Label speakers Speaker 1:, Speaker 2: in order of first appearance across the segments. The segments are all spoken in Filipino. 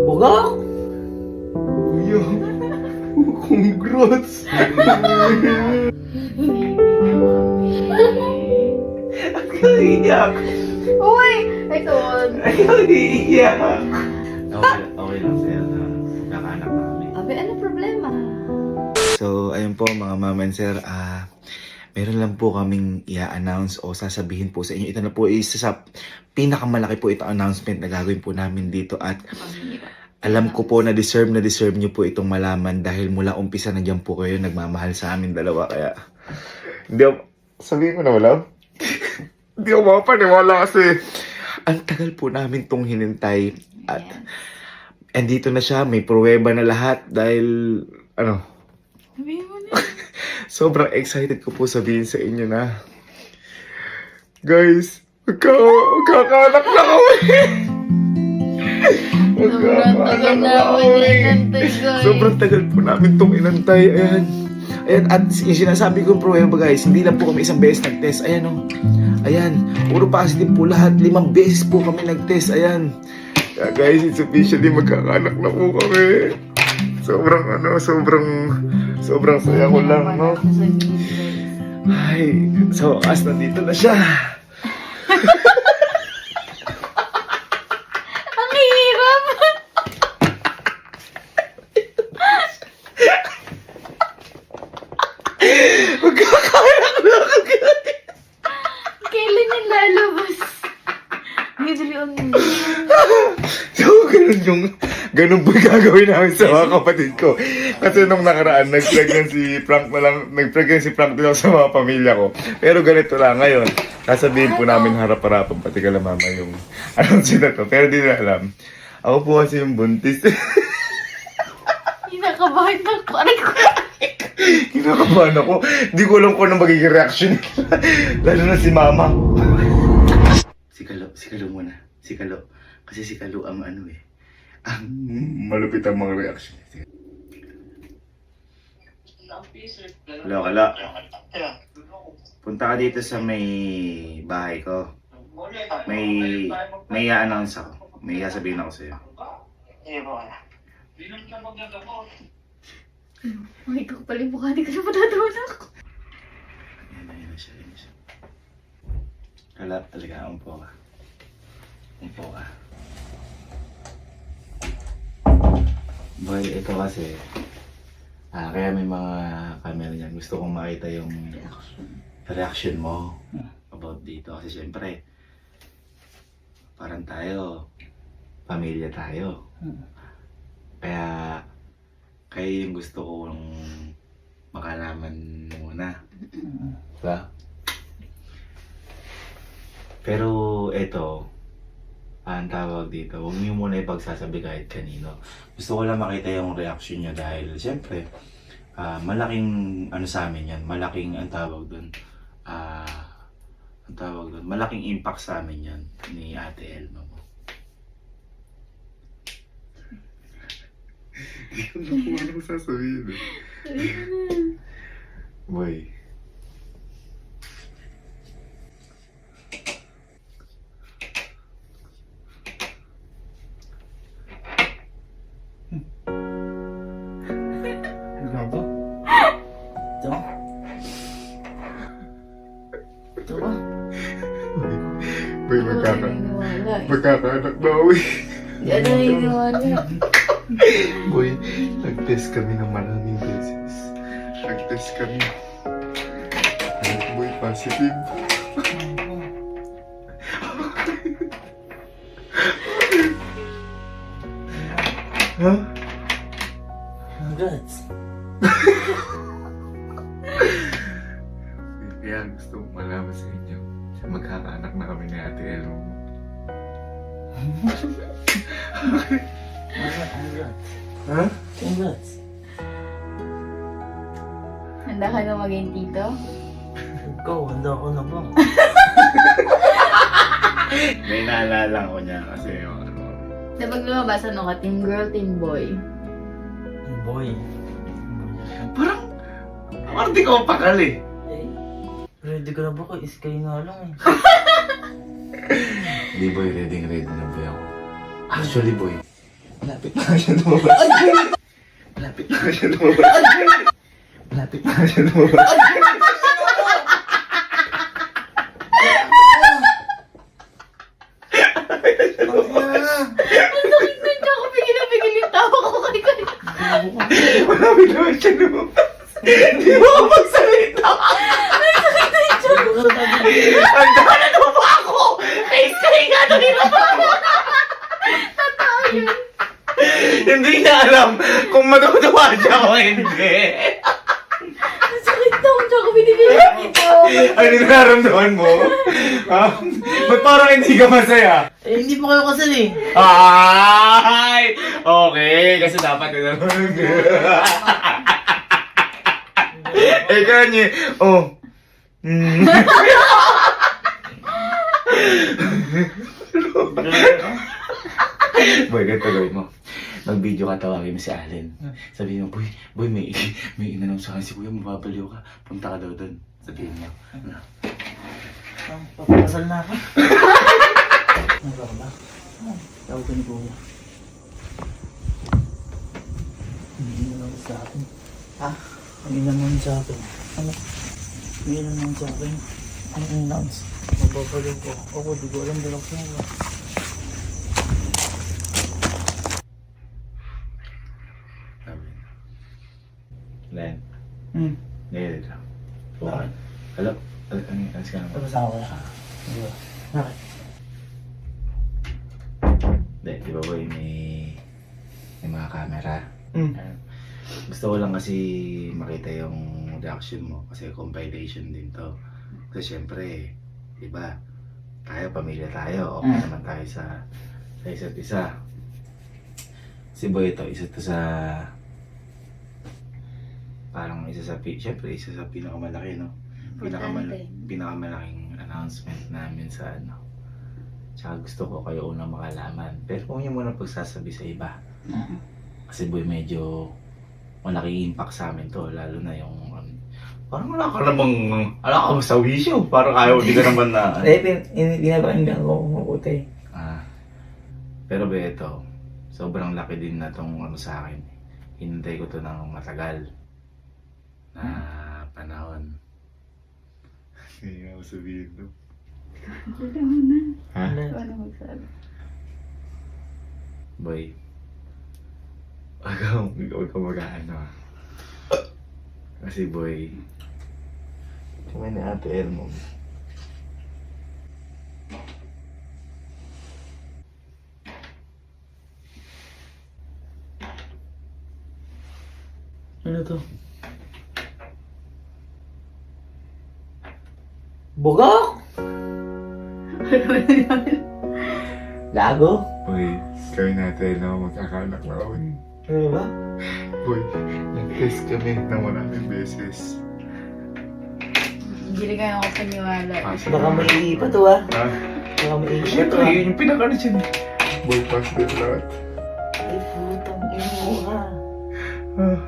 Speaker 1: Boga?
Speaker 2: Kuya, congrats!
Speaker 1: Iiyak.
Speaker 3: Uy! Ito.
Speaker 1: Ayaw iiyak. Okay lang sa'yo. Nakaanak na kami.
Speaker 3: Abi, ano problema?
Speaker 2: So, ayun po mga mama and sir, meron lang po kaming i-announce o sasabihin po sa inyo. Ito na po isa sa pinakamalaki po itong announcement na gagawin po namin dito at alam ko po na deserve nyo po itong malaman dahil mula umpisa nandiyan po kayo nagmamahal sa amin dalawa. Kaya, hindi ako, sabihin ko na wala. Hindi ako makapaniwala kasi ang tagal po namin tong hinintay at andito na siya, may pruweba na lahat dahil,
Speaker 3: Sabihin mo na.
Speaker 2: sobrang excited ko po sabihin sa inyo na, guys, magkakaanak na kami!
Speaker 3: Sobrang tagal namin inantay, guys.
Speaker 2: Sobrang tagal po namin itong inantay. Ayan. Ayan. At yung sinasabi kong pruweba guys, hindi lang po kami isang beses nag-test. Ayan o. Ayan. Puro positive po lahat. 5 beses po kami nag-test. Ayan. Kaya guys, it's officially magkakaanak na po kami. Sobrang saya ko lang, no? Ay, so as nandito na siya.
Speaker 3: Ang hirap!
Speaker 2: Magkakaanak na kami.
Speaker 3: Kailan yung lalabas? Usually on
Speaker 2: So, ganun po yung gagawin namin sa mga kapatid ko. Kasi nung nakaraan, nag-pregnancy prank din ako sa mga pamilya ko. Pero ganito lang ngayon, sasabihin po namin harap-harapan, pati kala mama yung announce na to. Pero di na alam. Ako po kasi yung buntis.
Speaker 3: Kinakabahan ng aray ko.
Speaker 2: Kinakabahan ako. Di ko alam kung ano magiging reaction. Lalo na si mama. Si Kalo muna. Si Kalo. Kasi si Kalo ang ang malupit ang mga reaction. Kalo. Punta ka dito sa may bahay ko. May i-announce ako. May sasabihin ako sa'yo.
Speaker 3: Ay, ikaw pala yung mukha. Di ko na matatawanak.
Speaker 2: Ayan na siya. Kala, talaga, umpo ka. Boy, ito kasi, kaya may mga camera dyan. Gusto kong makita yung reaction mo about dito. Kasi syempre, parang tayo, pamilya tayo. Kaya yung gusto kong makalaman muna. Diba? Pero ito, ang tawag dito, huwag niyo muna ipagsasabi kahit kanino. Gusto ko lang makita yung reaction niya dahil siyempre, malaking sa amin yan. Malaking ang tawag doon. Malaking impact sa amin yan ni Ate Elma mo. Hindi ko na kung ano sasabihin. Boy.
Speaker 1: Grabe. Ito.
Speaker 2: Boy, magkakaanak na uwi.
Speaker 3: Di ano naniniwala.
Speaker 2: Boy, nag-test kami ng maraming beses. Nag-test kami. Boy, positive. Ha?
Speaker 1: Congrats.
Speaker 2: Kaya gusto kong malaman sa inyo. Magkakaanak na kami ni Ate Elmo.
Speaker 1: Congrats.
Speaker 2: Ha?
Speaker 1: Congrats.
Speaker 3: Handa ka na maging tito?
Speaker 1: Ikaw, handa ko na ba?
Speaker 2: May naalala ko niya kasi yung
Speaker 3: Kapag lumabas, ano ka? Team girl, team boy?
Speaker 1: Boy.
Speaker 2: parang di ko pakali.
Speaker 1: Ready ka na ba kay Sky na lang eh.
Speaker 2: Hindi boy, ready na boy ako. Actually boy, malapit na siya lumabas. Malapit na siya lumabas. Malapit na siya lumabas.
Speaker 3: Ang sakit na siya ako. Pigil na pigil yung tawa ko kay Kuya.
Speaker 2: Malapit na siya lumabas. Hindi mo ako magsalita. Ang dala na ba ako? Kay nga na
Speaker 3: Totoo yun.
Speaker 2: Hindi niya alam kung matutuwa siya o hindi.
Speaker 3: Ang sakit na ako binibigil dito.
Speaker 2: Ano yung nararamdaman mo? Ha? Ba't parang hindi ka masaya?
Speaker 4: Eh, hindi po kayo kasal eh.
Speaker 2: Ay! Okay, kasi dapat na naman. Eh, kanya. Oh. Boy, ganito gawin mo. Mag-video ka, tawagin mo si Allen. Sabihin mo, boy, may inanong sa akin si Kuya, mababaliw ka. Punta ka daw doon. Sabihin mo. Ano?
Speaker 4: Papakasal na ako. Ano ba ba? Tawag ko ni Kuya. Hindi naman sa akin. Ha? Hindi naman sa akin. Ano? Hindi naman sa akin. Ano announce? Mababaliw ko. Ako, di ko alam dalak siya.
Speaker 2: Len, ngayon lang.
Speaker 4: Bakit?
Speaker 2: Hello? Ano ka naman?
Speaker 4: Tapos ako na. Di ba? Bakit?
Speaker 2: Di ba boy, may mga camera.
Speaker 4: Mm.
Speaker 2: Gusto ko lang kasi makita yung reaction mo kasi compilation din to. Kasi syempre, di ba, tayo, pamilya tayo, okay naman tayo sa isa't isa. Si boy ito, isa to sa parang syempre isa sa pinakamalaki, no? Pinakamalaking announcement namin sa ano. Tsaka gusto ko kayo unang makalaman. Pero kung yung muna pagsasabi sa iba. Kasi boy, medyo malaking impact sa amin to. Lalo na yung parang wala ka sa wisyo. Parang ayaw, di ka naman na
Speaker 4: Eh, pinapakinggan ko kung mabuti.
Speaker 2: Pero ba ito, sobrang laki din na tong sa akin. Hinintay ko to ng matagal na panahon. Hindi nga ako sabihin to.
Speaker 3: Wala mo na.
Speaker 2: Ha?
Speaker 3: Paano magsabi?
Speaker 2: Boy, huwag ka mag-ano. Kasi boy, kami ni Ate Elmo.
Speaker 4: Ano to? Bugok! Lago?
Speaker 2: Boy, kami ni Ate Elmo magkakanak na ako.
Speaker 4: Ano ba?
Speaker 2: Boy, nag-test kami na maraming beses.
Speaker 3: Hindi rin kayo ako paniwala.
Speaker 4: Baka may iipa to ah.
Speaker 2: Ha?
Speaker 4: Baka may iipa to
Speaker 2: Siyempre,
Speaker 4: ah.
Speaker 2: yun yung pinaka-ano siya. Boy, pass din lahat.
Speaker 4: Ay, putang ino ha.
Speaker 2: Ah.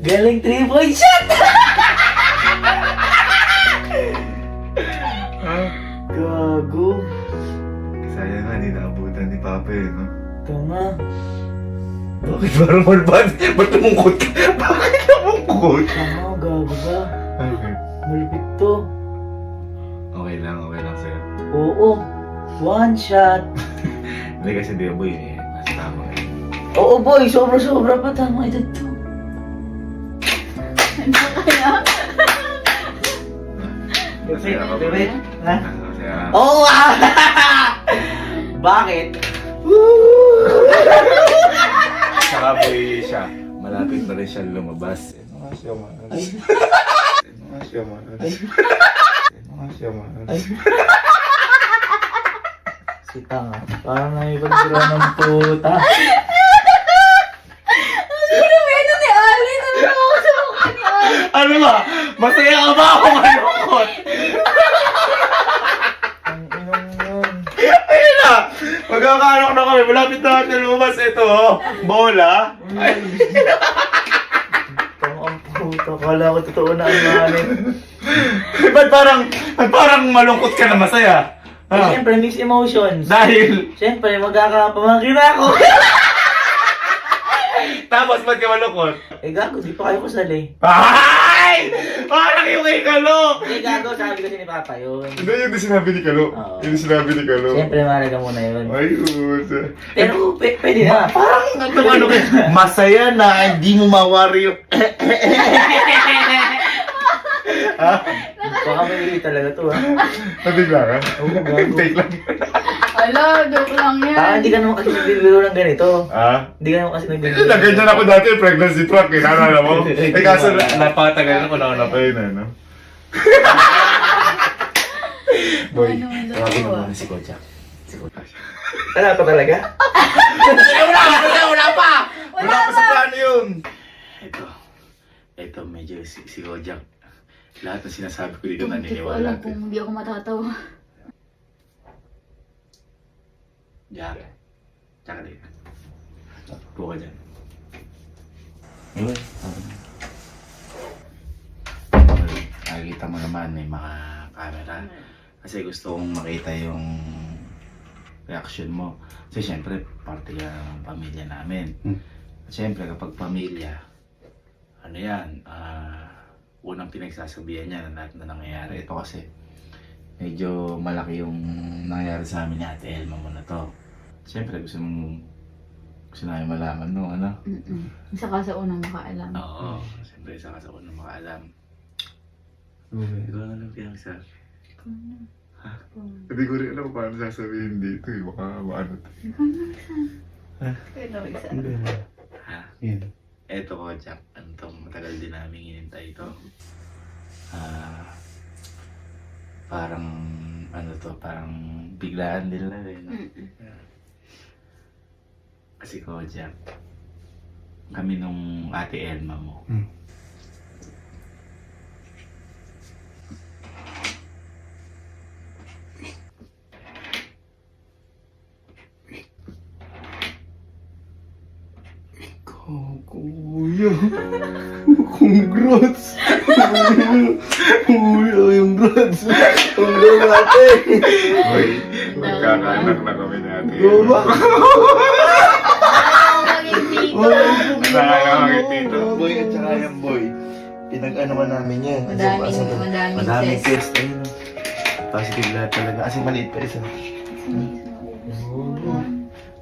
Speaker 4: Galing 3-point shot! Gago.
Speaker 2: Sayang nga, hindi naabutan ni Papa eh, no?
Speaker 4: Tama.
Speaker 2: Bakit parang malbad? Ba't lumungkot ka? Bakit lumungkot?
Speaker 4: Tama, gago ba?
Speaker 2: Okay.
Speaker 4: Malupit to.
Speaker 2: Okay lang sa'yo.
Speaker 4: Oo. One shot.
Speaker 2: Hindi kasi di boy eh, nasa tama eh.
Speaker 4: Oo boy, sobra-sobra pa. Tama edad to.
Speaker 3: Ano kaya?
Speaker 2: Masaya ka ba?
Speaker 4: Wait, ha?
Speaker 2: Masaya.
Speaker 4: Oo ah! Bakit?
Speaker 2: Saka boy siya, malapit na rin siya lumabas. Ano nga siya man? Ano nga siya man? Ano nga siya man?
Speaker 4: Si Tanga. Parang naipagdura ng puta.
Speaker 3: Sino ba ito ni Alin? Ano na ako sa mukha ni Alin?
Speaker 2: Ano ba? Masaya ka ba ako malungkot?
Speaker 4: Ang inong yun.
Speaker 2: Ayun na! Magkakaano na kami, malapit na natin lumabas ito oh. Bola.
Speaker 4: Ang puta. Kala ko totoo na ang mahalin.
Speaker 2: Ba't parang malungkot ka na masaya?
Speaker 4: Siyempre, mixed emotions.
Speaker 1: Dahil,
Speaker 4: Siyempre, magkakapamangkin ako.
Speaker 1: tapos ba't ka malungkot?
Speaker 4: Eh, gago, di pa kayo kusali.
Speaker 1: Ay! Parang yung kay Kalo!
Speaker 4: Eh, gago, sabi kasi ni Papa yun.
Speaker 1: Hindi, yun yung sinabi ni Kalo.
Speaker 4: Oo.
Speaker 1: Yun yung sinabi ni Kalo.
Speaker 4: Siyempre, mahalaga muna yun.
Speaker 1: Ay, usa.
Speaker 4: Pero, pwede na. Parang,
Speaker 2: Ano ka? Masaya na hindi mo mawari yung...
Speaker 4: baka may talaga to, ha?
Speaker 1: Nabigla ka?
Speaker 4: Oo, gago.
Speaker 1: Take lang.
Speaker 3: Ala, joke lang yan.
Speaker 4: Hindi ka naman kasi nagbibiro ng ganito.
Speaker 1: Ah?
Speaker 4: Hindi ka naman kasi nagbibiro.
Speaker 1: Nagganyan ako dati, pregnancy truck, eh. Naalala mo? Eh, kaso napakatagal ko na pa yun, ano?
Speaker 2: Boy,
Speaker 3: Ano ang
Speaker 2: tawagin mo
Speaker 3: dalawa?
Speaker 2: muna si Kojak. Si Kojak.
Speaker 4: Wala pa talaga?
Speaker 2: Wala pa! Wala pa sa plano yun! Ito, medyo si Kojak. Lahat ng sinasabi ko dito
Speaker 3: Hindi ko
Speaker 2: naniniwala.
Speaker 3: alam kung hindi ako matatawa.
Speaker 2: Jack. Tsaka din. Buka dyan. Yun. Nakikita mo naman may mga camera. Kasi gusto kong makita yung reaction mo. Kasi syempre, parte yan ng pamilya namin. Syempre, kapag pamilya, ano yan, unang pinagsasabihan niya na lahat na nangyayari. Ito kasi, medyo malaki yung nangyayari sa amin ni Ate Elma mo na to. Siyempre, gusto namin malaman, no? Ano?
Speaker 3: Isa ka sa unang makaalam.
Speaker 2: Oo. Siyempre, isa ka sa unang makaalam. Ikaw na lang pinagsasabi.
Speaker 1: Hindi ko rin alam kung paano sasabihin dito, eh. Baka maano to.
Speaker 3: Kaya isa.
Speaker 2: Ha? Eto ko, Jack. Ano to? Matagal din namin hinintay ito. Parang, ano to? Parang biglaan din lang, eh. No? Kasi ko, Jack, kami nung Ate Elma mo.
Speaker 5: Kuya, congrats! Kuya, yung congrats! Congrats natin!
Speaker 1: Uy, magkakaanak na kami ni Ate.
Speaker 5: Diba?
Speaker 3: Maging tito.
Speaker 1: Sayang ang tito.
Speaker 5: Boy at saka yung boy. Pinag-ano namin yan.
Speaker 2: Madaming test, ayun. Positive lahat talaga. Kasi maliit pa isa.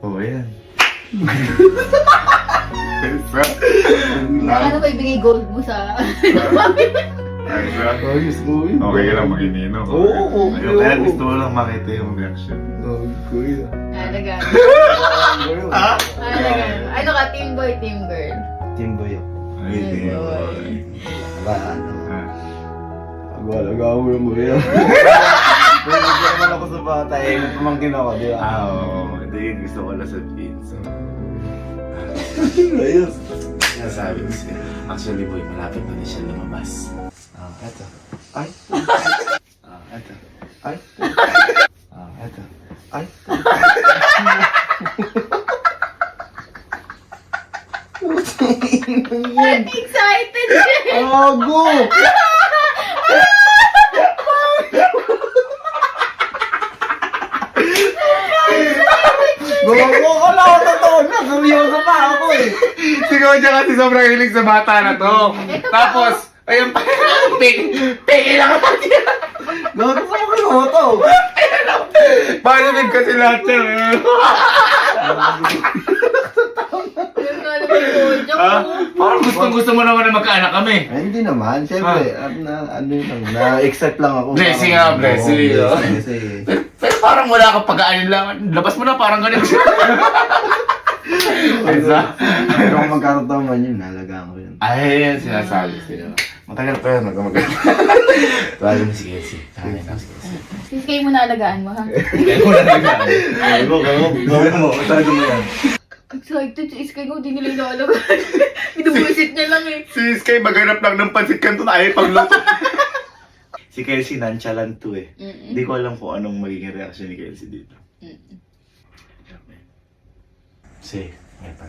Speaker 2: Oo, yan.
Speaker 1: Isa.
Speaker 3: Ano ba ibigay gold mo sa...
Speaker 1: Isa.
Speaker 5: Ayos, boy.
Speaker 1: Okay ka lang makinino.
Speaker 5: Oo,
Speaker 2: Ayun, kaya gusto ko lang makita yung reaction.
Speaker 5: Oh, kuya.
Speaker 3: Alaga.
Speaker 2: Ha?
Speaker 3: Alaga. Ano ka, team boy, team girl?
Speaker 5: Team boy ako.
Speaker 1: Ay, di.
Speaker 5: Ba, ano?
Speaker 1: Ah.
Speaker 5: Agwalaga ako yung boy. Boy, hindi naman ako sa bata eh. May pamangkin ako, di ba?
Speaker 2: Oo. Hindi, gusto ko lang sabihin. So,
Speaker 5: Ayos.
Speaker 2: sinasabi ko siya. Actually, boy, malapit na din siya lumabas.
Speaker 5: Eto. Ay.
Speaker 2: Eto.
Speaker 5: Ay.
Speaker 2: Eto.
Speaker 5: Ay.
Speaker 3: Excited siya!
Speaker 5: Ago! Gawa ko lang ako totoo na. Seryoso pa ako eh.
Speaker 1: Si Koja kasi sobrang hilig sa bata na to.
Speaker 3: Ito pa,
Speaker 1: Tapos, ayun pa, peke lang ako niya.
Speaker 5: Gawa ko sa ako to.
Speaker 1: Parinig kasi lahat yan.
Speaker 3: Yung ano ba yung joke
Speaker 1: Ah,
Speaker 3: mo?
Speaker 1: parang gusto mo naman na magkaanak kami.
Speaker 5: Ay, hindi naman. Siyempre, ano yun lang. Na-excite lang ako.
Speaker 1: Blessing nga, blessing.
Speaker 5: Oo,
Speaker 1: Oh.
Speaker 5: blessing.
Speaker 1: Pero parang wala kang pag-aanin lang. Labas mo na, parang ganun siya. Isa?
Speaker 5: Pero kung magkakataon man yun, nalagaan ko yun.
Speaker 2: Ay, yan sinasabi sa'yo. Matagal pa yan, magkamagal. Tawagin mo si Casey. Tawagin mo si Casey.
Speaker 3: Sis, kayo mo naalagaan mo, ha?
Speaker 2: Kaya mo na nagkaan. Gawin mo, tawagin mo yan.
Speaker 3: Excited si Iskay ko, di nila inaalagaan. Binubuisit niya lang eh.
Speaker 1: Si Sky maghanap lang ng pansit kanto na ayaw pagluto.
Speaker 2: Si Kelsey nonchalant to eh.
Speaker 3: Mm-mm.
Speaker 2: Hindi ko alam kung anong magiging reaction ni Kelsey dito. Si, may pa.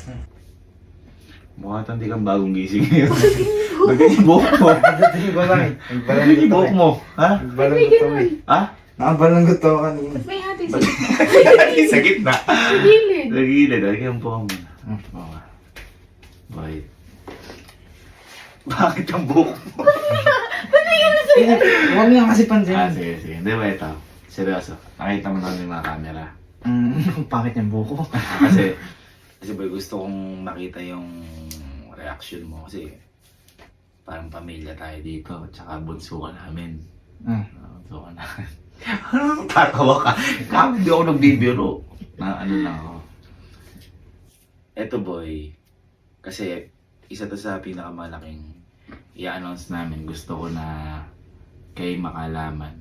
Speaker 2: Mukha hindi kang bagong gising ngayon. Bagay yung buhok mo.
Speaker 5: Pagdating ko lang eh.
Speaker 2: Bagay yung buhok mo. Ha?
Speaker 5: Balon ko to eh.
Speaker 2: Ha? Nakabalanggot ako kanina.
Speaker 3: Ba't may hati sa
Speaker 1: Sa gitna.
Speaker 3: gilid?
Speaker 1: Sa gilid. Lagyan po ako muna. Oo. Wait. Bakit ang buhok mo?
Speaker 2: Huwag niya kasi pansin.
Speaker 1: Sige, sige. Hindi ba ito? Seryoso. Nakita mo na yung mga camera.
Speaker 2: Pangit yung buko.
Speaker 1: Kasi boy, gusto kong makita yung reaction mo. Kasi parang pamilya tayo dito. Tsaka bunso ka namin. Bunso ka namin. Ano tatawa ka? Kami hindi ako nagbibiro. Na ano na ako. Eto boy, kasi isa to sa pinakamalaking i-announce namin. Gusto ko na kayo makalaman.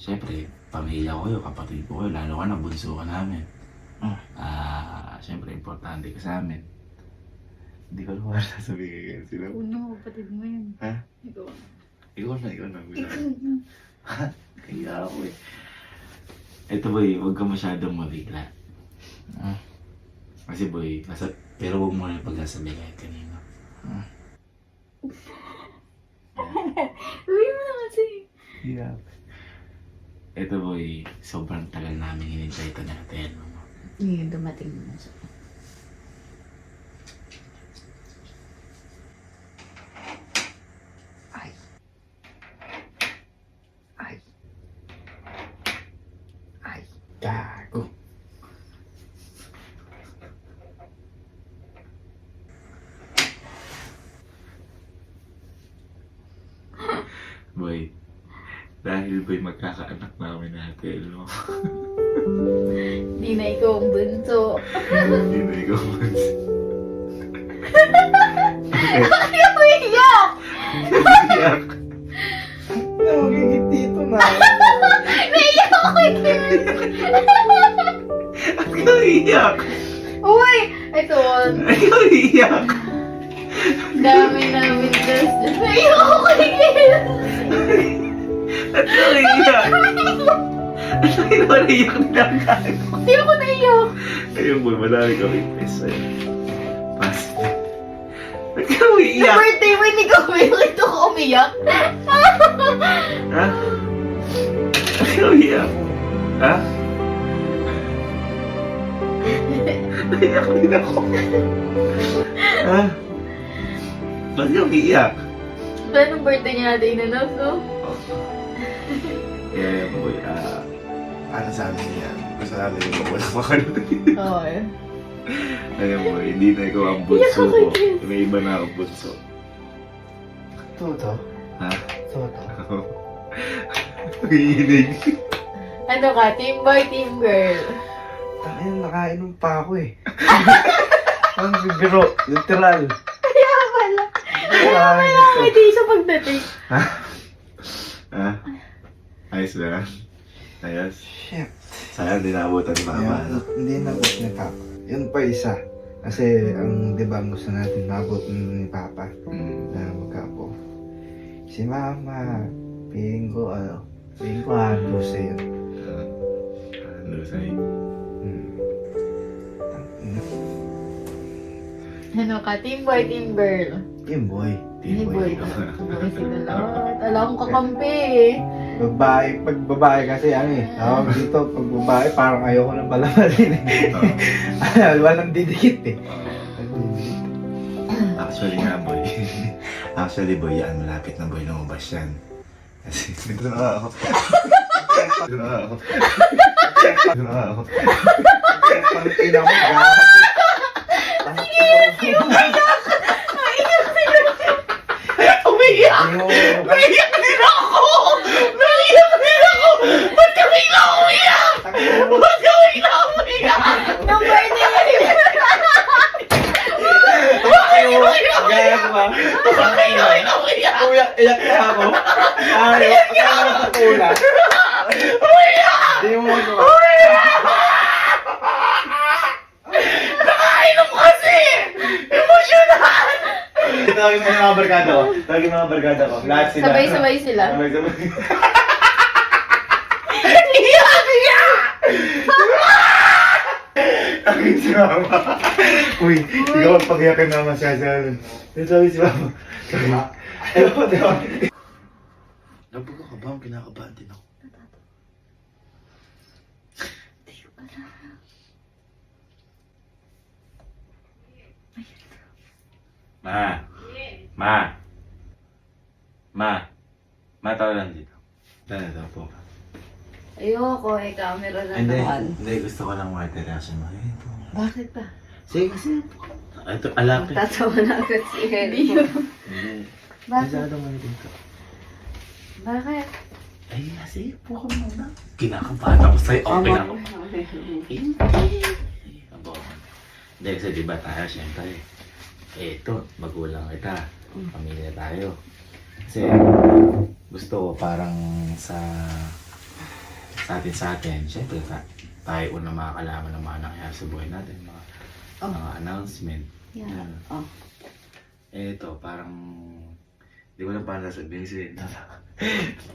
Speaker 1: Siyempre, pamilya ko kayo, kapatid ko kayo, lalo ka na bunso ka namin. Siyempre, importante ka sa amin. Hindi ko naman sasabihin sila.
Speaker 3: Uno, kapatid mo yun.
Speaker 1: Ha?
Speaker 3: Ikaw.
Speaker 1: Ikaw na. Kaya ako eh. Eto boy, huwag ka masyadong mabigla. Kasi boy, pero huwag mo na yung pagsasabi kahit kanino.
Speaker 3: Uwi mo na kasi.
Speaker 1: Yeah. Eto boy, sobrang tagal namin hinintay ito natin.
Speaker 3: Ngayon, dumating na siya.
Speaker 2: Gago.
Speaker 1: Boy, dahil boy magkakaanak namin natin, no?
Speaker 3: Hindi na ikaw ang bunso.
Speaker 1: Hindi na ikaw mansin.
Speaker 3: Ayaw mo iyak!
Speaker 1: Iyak!
Speaker 2: Nagigit dito na.
Speaker 3: Naiyak ako
Speaker 1: At ikaw iyak!
Speaker 3: Uy! Ito,
Speaker 1: Ikaw iyak!
Speaker 3: dami namin gas. Naiyak ako
Speaker 1: At ikaw iyak! At ikaw naiyak na lang.
Speaker 3: Hindi ako naiyak.
Speaker 1: Ayun boy, madami kami pesa eh. Pas. At ikaw
Speaker 3: Sa
Speaker 1: iyak!
Speaker 3: birthday mo, hindi ko umiyak. Ito ko umiyak.
Speaker 1: Ha? At ikaw iyak! Ha? Naiyak din ako. Ha? Ba't ikaw iyak?
Speaker 3: Paano birthday niya natin in-announce, no?
Speaker 1: Kaya boy, ano sabi niya? Gusto natin yung wala makanood.
Speaker 3: Oo eh.
Speaker 1: Ayun boy, hindi na ikaw ang bunso ko. May iba na akong bunso.
Speaker 2: Toto?
Speaker 1: Ha?
Speaker 2: Toto?
Speaker 1: Nakikinig.
Speaker 3: Ano ka? Team boy, team girl.
Speaker 2: Ayun, nakainom pa ako eh. Ang bibiro, literal.
Speaker 3: Kaya pala. Hindi siya pagdating.
Speaker 1: Ha? Ayos ba? Ayos?
Speaker 2: Shit.
Speaker 1: Sayang, di naabutan ni Mama.
Speaker 2: Ayun, hindi nabot ni Papa. Yun pa isa. Kasi ang di ba ang gusto natin mabot ni Papa na magkapo. Si Mama, piling ko halos eh yun.
Speaker 1: Ano sa'yo?
Speaker 3: Ano ka? Team boy, team girl.
Speaker 2: Team boy.
Speaker 3: Team boy. Boy sila lahat. Alam kong kakampi eh.
Speaker 2: Babae, pag babae kasi ano eh. Tawag dito, pag babae parang ayoko na palamalin eh. Walang didikit eh.
Speaker 1: Actually nga boy. Actually boy, yan malapit na boy lumabas yan. Kasi dito na ako. Dito na ako. Dito na ako.
Speaker 2: Pangina mo, gago.
Speaker 1: Umiyak! Naiyak din ako! Naiyak din ako! Ba't kami na umiyak? Ba't kami na umiyak?
Speaker 3: Nung birthday niya.
Speaker 1: Bakit kami na umiyak?
Speaker 2: Iyak na ako. Ayaw, akala ko sa tula.
Speaker 1: Umiyak!
Speaker 2: Hindi mo ano.
Speaker 1: Nakainom kasi! Emosyonal! Tawagin mo mga barkada ko. Tawagin mo mga barkada ko. Lahat sila.
Speaker 3: Sabay-sabay sila.
Speaker 1: Sabay-sabay. Iyak! Iyak! Tawagin si Mama. Uy, ikaw ang pag-iyakin na masyadyan. Sabi si Mama. Ayaw ko, diba? Nabuka ka ba? Kinakabahan din ako. Ma. Ma. Ma. Ma, tawag lang dito. Dito po.
Speaker 3: Ayoko, camera na
Speaker 1: Hindi,
Speaker 3: naman.
Speaker 1: hindi. Gusto ko lang water reaction mo. Ito.
Speaker 3: Bakit ba?
Speaker 1: Sige, kasi. Ito, alapin.
Speaker 3: Tatawa na agad si Elmo.
Speaker 1: Hindi.
Speaker 3: Bakit?
Speaker 1: Masyadong ano dito.
Speaker 3: Bakit?
Speaker 1: Ay, sige, po ka muna. Kinakabahan ako sa'yo. Okay na ako. Abo. Hindi, kasi diba tayo, syempre. Ito, magulang kita. Pamilya tayo. Kasi, gusto ko parang sa atin, syempre, tayo unang makakalaman ng mga nangyayari sa buhay natin. Mga announcement.
Speaker 3: Yeah.
Speaker 1: Yan.
Speaker 3: Oh.
Speaker 1: Ito, parang, di ko lang paano sasabihin kasi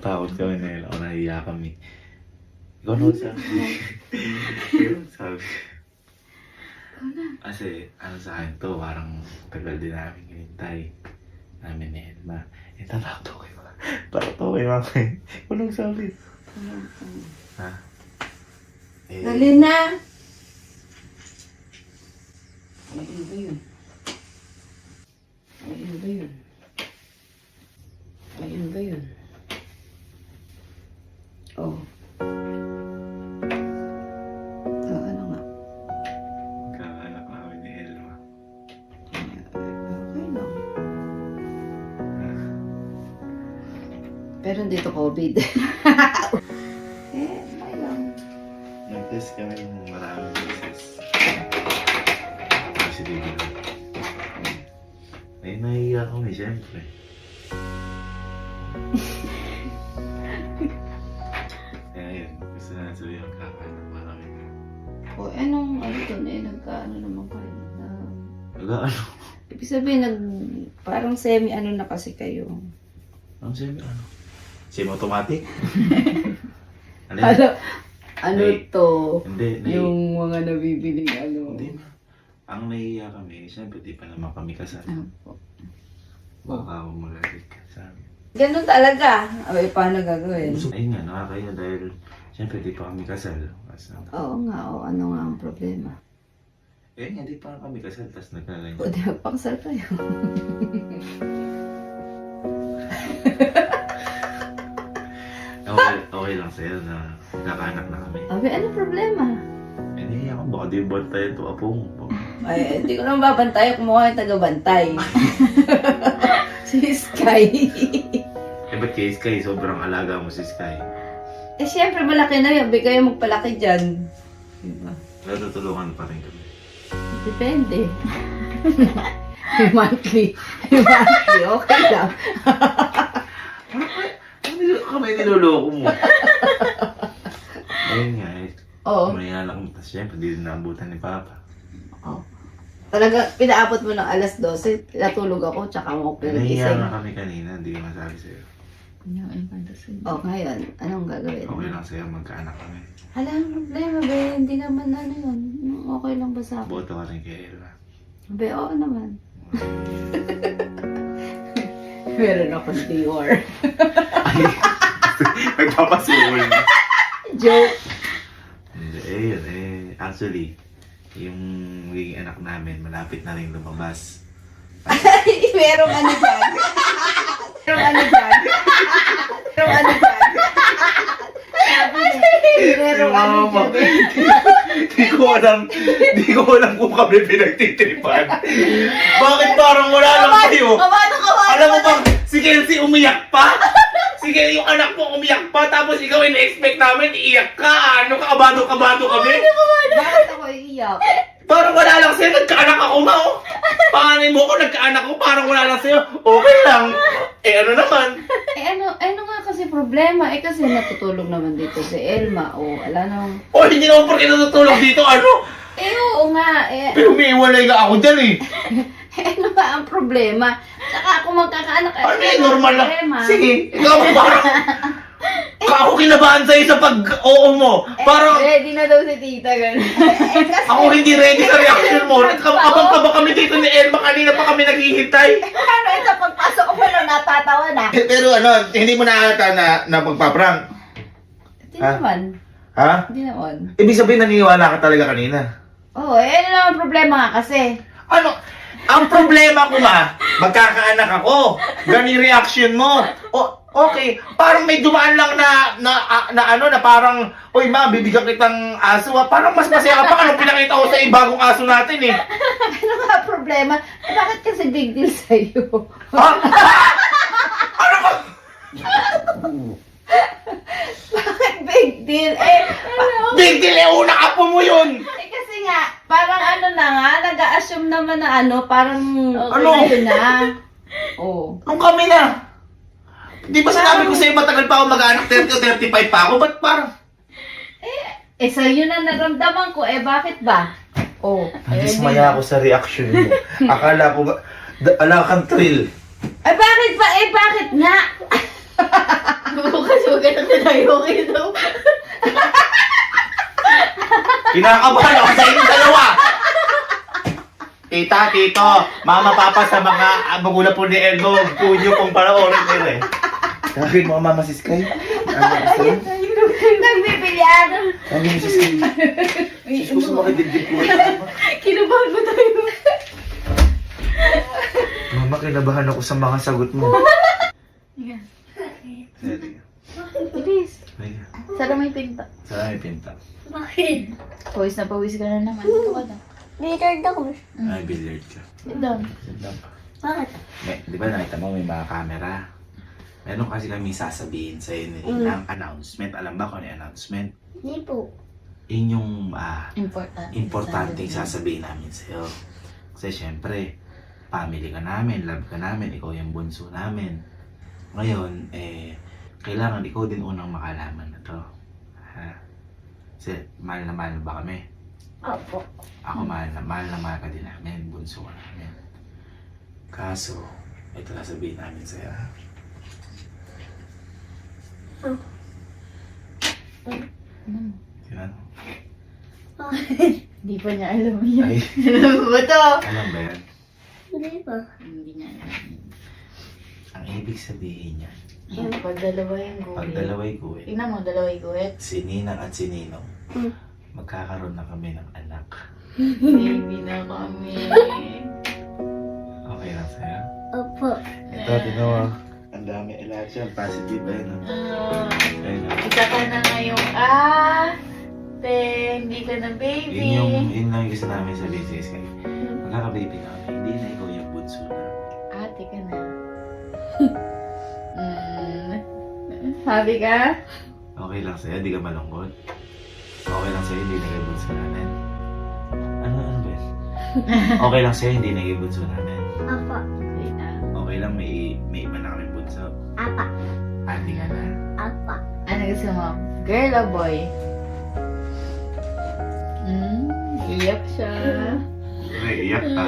Speaker 1: takot kami na o nahiya kami. Ikaw na sabi. Sabi. Kasi, ano sa akin to, parang tagal din namin hinintay. Namin ni Elma. Tatakto kayo. Tatakto kayo mga kayo. Anong sabi? Ha?
Speaker 3: Dali na! Ayun ba yun? Ayun ba yun? Ayun ba yun? Oh. Ano nga?
Speaker 1: Kaanak namin ni Elma.
Speaker 3: Okay lang. Pero dito COVID. Okay lang.
Speaker 1: Nag-test kami ng maraming beses. Kasi di ba? Ay, nahiya kami, syempre. Kaya yun, gusto na sabihin magkakanak pa kami.
Speaker 3: O, anong ano dun nagkaano naman kayo?
Speaker 1: Ano?
Speaker 3: Ibig sabihin, parang semi-ano na kasi kayo.
Speaker 1: Ano semi? Ano? Semi-automatic? Ano?
Speaker 3: Ano
Speaker 1: Nay-
Speaker 3: to?
Speaker 1: Hindi,
Speaker 3: Yung mga nabibiling ano.
Speaker 1: Hindi na. Ang nahiya kami, syempre di pa naman kami kasal.
Speaker 3: Opo.
Speaker 1: Baka ako magalit ka sa amin.
Speaker 3: Ganun talaga. Ay, paano gagawin?
Speaker 1: Ayun nga, nakakaya dahil syempre di pa kami kasal.
Speaker 3: Oo nga, o ano nga ang problema?
Speaker 1: Eh, hindi pa kami kasal, tapos nagkaganyan.
Speaker 3: O, di magpakasal kayo.
Speaker 1: Okay lang sa'yo na kakanak na kami.
Speaker 3: Abi, ano problema?
Speaker 1: Eh, nahiya ko, baka di bantayan to apong.
Speaker 3: Ay, hindi ko naman babantay kung mukha yung taga-bantay. Si Sky.
Speaker 1: Eh, ba't kay Sky? Sobrang alaga mo si Sky.
Speaker 3: Eh, syempre, malaki na yun. Bigay kayo magpalaki dyan. Diba?
Speaker 1: Natutulungan pa rin kami.
Speaker 3: Depende. Monthly. Monthly, okay lang.
Speaker 1: Ano kami niloloko mo? Ayun nga, eh.
Speaker 3: Oo.
Speaker 1: May anak mo, tapos syempre, di rin naabutan ni Papa.
Speaker 3: Oh. Talaga, pinaabot mo ng alas 12, natulog ako, tsaka mo ako
Speaker 1: Nahiya
Speaker 3: pinagising.
Speaker 1: na kami kanina, hindi ko masabi sa'yo.
Speaker 3: Oh, ngayon, anong gagawin?
Speaker 1: Okay lang sa'yo, magkaanak kami.
Speaker 3: Hala, ang problema, be, hindi naman ano yun. Okay lang ba sa akin?
Speaker 1: Boto ka rin kay Elma.
Speaker 3: Be, oo naman. Meron akong Dior.
Speaker 1: Nagpapasuhol na.
Speaker 3: Joke.
Speaker 1: Hindi, eh, yun, eh. Actually, yung magiging anak namin, malapit na rin lumabas.
Speaker 3: Merong ano dyan. Merong ano dyan. Merong ano dyan. Sabi niya, merong ano dyan.
Speaker 1: Di ko alam kung kami pinagtitripan. Bakit parang wala lang kayo?
Speaker 3: Kamano.
Speaker 1: Alam mo bang si Kelsey umiyak pa? Sige, yung anak mo umiyak pa, tapos ikaw in-expect namin, iiyak ka. Ano, kabado-kabado kami?
Speaker 3: Bakit ako iiyak?
Speaker 1: Parang wala lang sa'yo, nagkaanak ako, Mao. Panganay mo ko, nagkaanak ko, parang wala lang sa'yo. Okay lang. Eh, ano naman?
Speaker 3: Eh ano nga kasi problema? Eh kasi natutulog naman dito si Elma. O, ala nang...
Speaker 1: O, hindi naman porke natutulog dito, ano?
Speaker 3: Eh oo nga.
Speaker 1: Pero umiiwalay nga ako dyan, eh.
Speaker 3: Ano ba ang problema? Saka ako magkakaanak.
Speaker 1: Ano eh, normal lang. Sige, ikaw parang... Ako kinabahan sa'yo sa pag-oo mo. Parang...
Speaker 3: Ready na daw si tita, gano'n.
Speaker 1: Ako hindi ready sa reaction mo. Nagkabang-kaba kami dito ni Elma. Kanina pa kami naghihintay.
Speaker 3: Ano, ito pagpasok ko lang natatawa na.
Speaker 2: Pero ano, hindi mo nakakata na magpa-prank?
Speaker 3: Hindi naman.
Speaker 2: Ha?
Speaker 3: Hindi naman.
Speaker 2: Ibig sabihin naniniwala ka talaga kanina.
Speaker 3: Oo, ano naman problema nga kasi.
Speaker 2: Ano? Ang problema ko magkakaanak ako. Ganun reaction mo. Okay, parang may dumaan lang na parang, uy ma, bibigyan kitang aso Parang mas masaya ka pa. Anong pinakita ko sa bagong aso natin eh.
Speaker 3: Ano nga problema? Bakit kasi big deal sa'yo?
Speaker 2: Ha? Ano ba?
Speaker 3: Bakit big deal?
Speaker 2: Big deal eh, unang apo mo yun.
Speaker 3: Kasi nga, parang ano na nga, nag-a-assume naman na parang okay
Speaker 2: Ano?
Speaker 3: na yun na. Oo.
Speaker 2: Nung kami na. Di ba sinabi ko sa'yo matagal pa ako mag-anak, 30 o 35 pa ako? Ba't parang?
Speaker 3: Sa'yo na naramdaman ko, bakit ba?
Speaker 2: Nadismaya ako sa reaction mo. Akala ko ba, ala kang thrill.
Speaker 3: Bakit ba? Bakit nga?
Speaker 6: Bukas huwag na tayo daw.
Speaker 2: Kinakabahan ako sa inyong dalawa. Tita, tito, mama, papa sa mga magulang po ni Elmo, punyo kung para oras nila eh. Sabi mo, mama, sis Kay. Ano gusto mo?
Speaker 3: Nagbibilyar.
Speaker 2: Sabi mo, sis Kay. Gusto mo makidibdib ko.
Speaker 6: Kinabahan mo tayo.
Speaker 2: Mama, kinabahan ako sa mga sagot mo.
Speaker 6: Sige.
Speaker 2: Sige.
Speaker 6: Bilis.
Speaker 2: Sige.
Speaker 6: Sara may pinta.
Speaker 2: Saan may pinta?
Speaker 6: Bakit? Pawis na pawis ka na naman. Ito ka na.
Speaker 3: Billiard ako.
Speaker 2: Ay, billiard ka.
Speaker 6: Sit down.
Speaker 3: Bakit?
Speaker 2: Di ba nakita mo may mga camera? Meron kasi kami sasabihin sa'yo ng announcement. Alam ba kung ano yung announcement?
Speaker 3: Hindi po.
Speaker 2: Yun yung
Speaker 6: Importante.
Speaker 2: sasabihin namin sa'yo. Kasi syempre, family ka namin, love ka namin, ikaw yung bunso namin. Ngayon, kailangan ikaw din unang makalaman na to. Ha? Kasi mahal na mahal ba kami?
Speaker 3: Opo.
Speaker 2: Ako mahal na mahal ka din namin, bunso ka namin. Kaso, ito na sabihin namin sa'yo. Ha? Yan.
Speaker 6: Hindi pa niya alam yan.
Speaker 2: Ay,
Speaker 6: Alam mo ba to?
Speaker 2: alam ba yan?
Speaker 3: Hindi pa.
Speaker 6: Hindi niya alam.
Speaker 2: Ang ibig sabihin niya,
Speaker 6: Pag dalawa yung guhit.
Speaker 2: pag dalaway guhit,
Speaker 6: Tingnan mo, dalawa yung guhit.
Speaker 2: si Ninang at si Ninong, magkakaroon na kami ng anak.
Speaker 6: Baby na kami.
Speaker 2: Okay lang sa'yo?
Speaker 3: Opo.
Speaker 2: Ito, tingnan mo. Ang dami lahat yan. Positive ba yun? Ayun.
Speaker 6: Isa ka na ngayong hindi ka na baby.
Speaker 2: Yun lang yung gusto namin sa business kayo. Magkaka-baby na kami. Hindi na ikaw yung bunso na.
Speaker 6: Ate ka na. Happy ka?
Speaker 2: Okay lang sa'yo, di ka malungkot. Okay lang sa'yo, hindi na kayo bunso namin. Ano ba yun? Okay lang sa'yo, hindi na kayo bunso namin.
Speaker 3: Opo.
Speaker 6: Okay na.
Speaker 2: Okay lang, may iba na kami bunso.
Speaker 3: Apa.
Speaker 2: Ate ka na.
Speaker 3: Apa.
Speaker 6: Ano gusto mo? Girl o boy? Iyak siya.
Speaker 5: Naiiyak ka.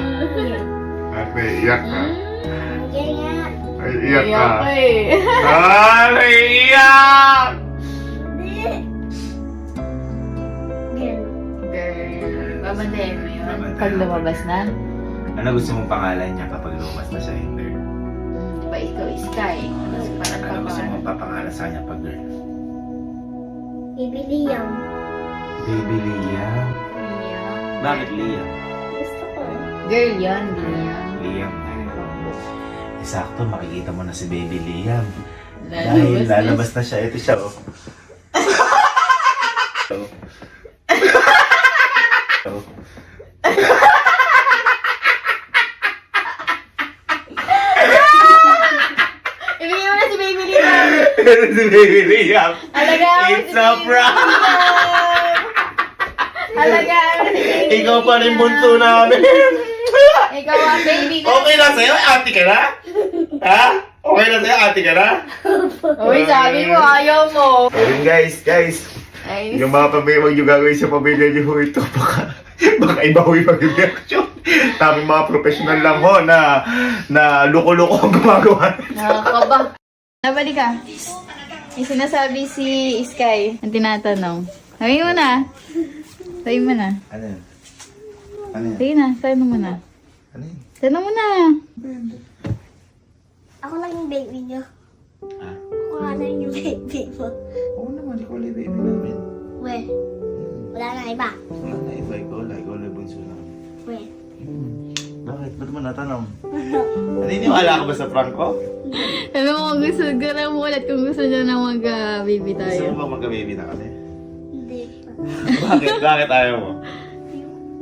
Speaker 5: Naiiyak ka.
Speaker 3: Ganyan.
Speaker 5: Naiiyak ka.
Speaker 6: Iyak ka eh.
Speaker 2: Naiiyak!
Speaker 3: Ganyan.
Speaker 6: Girl. Babantayan mo yun.
Speaker 2: Babantayan
Speaker 6: Pag
Speaker 2: ko
Speaker 6: lumabas na.
Speaker 2: Ano gusto mong pangalan niya kapag lumabas na siya, Hinder?
Speaker 6: Diba ikaw Sky? Kasi parang
Speaker 2: Ano gusto
Speaker 6: papangalan.
Speaker 2: mong papangalan sa kanya pag girl?
Speaker 3: Bibili yan.
Speaker 2: Baby Liam. Bakit Liam?
Speaker 3: Gusto ko.
Speaker 6: Girl yun, hindi niya.
Speaker 2: Liam. Sakto, makikita mo na si Baby Liam. Dahil lalabas na siya. Ito siya, oh. Oh.
Speaker 6: Ibigay mo na si Baby Liam!
Speaker 2: si Baby Liam.
Speaker 6: Alagaan mo
Speaker 2: It's
Speaker 6: si
Speaker 2: a
Speaker 6: Baby
Speaker 2: prank!
Speaker 6: Liam! Alagaan mo si Baby
Speaker 2: Ikaw pa rin
Speaker 6: Liam.
Speaker 2: bunso namin.
Speaker 6: Ikaw ang baby na.
Speaker 2: Okay lang sa'yo? Ate ka na? Ha? Okay lang sa'yo? Ate ka na?
Speaker 6: Uy, sabi mo, ayaw mo.
Speaker 2: Ayun guys.
Speaker 6: Ay,
Speaker 2: Yung mga pamilya, yung gagawin sa pamilya niyo ho ito, baka iba ho yung mag-reaction. Tamang mga professional lang ho na loko-loko ang gumagawa.
Speaker 6: nakakaba. Nabali ka. May sinasabi si Sky. Ang tinatanong. Sabi mo na. Sabi mo na.
Speaker 2: Ano yun? Ano yun?
Speaker 6: Sige na, sabi mo na.
Speaker 2: Ano yun?
Speaker 6: Tanong mo na.
Speaker 3: Ako lang yung baby niyo.
Speaker 2: Ha?
Speaker 3: Ako nga lang yung baby mo.
Speaker 2: Oo naman, ikaw lang baby namin.
Speaker 3: We. Wala na iba.
Speaker 2: Wala na iba, ikaw lang bunso namin.
Speaker 3: We.
Speaker 5: Bakit? Ba't mo natanong? Naniniwala ka ba sa prank ko?
Speaker 6: Sabi mo kung gusto, gano'n mo ulit kung gusto niya na mag-baby
Speaker 5: Gusto
Speaker 6: tayo.
Speaker 5: mo ba magka-baby na kasi? Bakit? Bakit ayaw mo?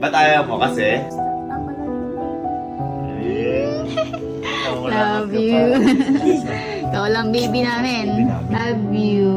Speaker 5: Ba't ayaw mo? Kasi?
Speaker 6: Love you. Ikaw lang baby namin. Love you.